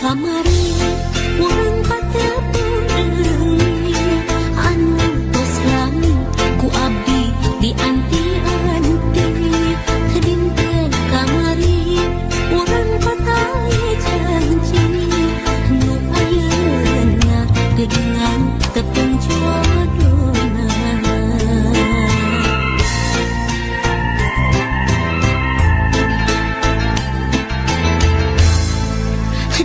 kamari urang pateupeung anu tos lami ku abdi di anti-anti dinten kamari urang patae janji nu ayeuna gedengan tepung jodohna.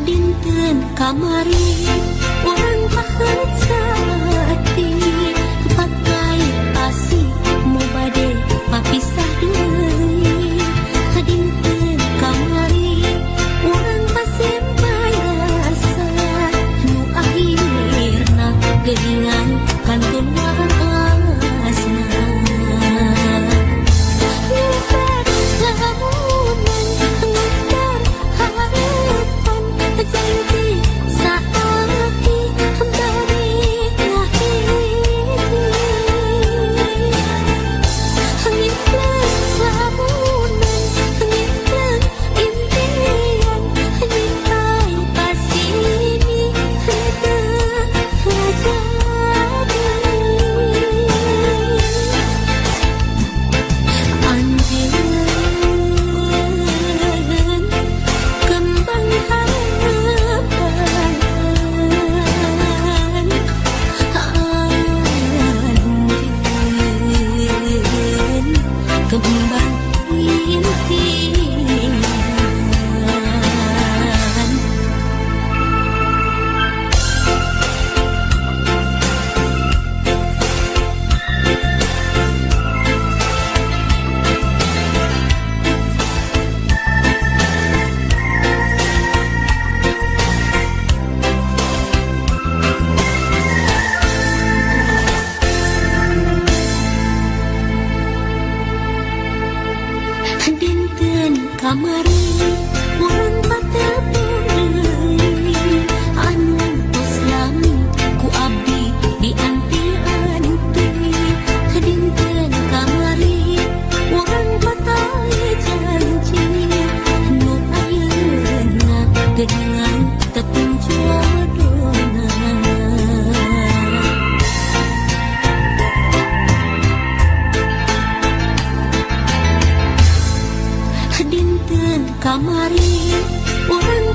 Dinten kamari urang paheut sati pakai pasi mau bade papisah deui. Dinten kamari urang pasembayasa nu akhirna geuningan kantun waasna. Kembang impian dinten kamari urang pateupeung anu tos lami ku abdi di anti-anti dinten kamari urang patae janji nu ayeuna geuningan tepung jodohna. Dinten kamari urang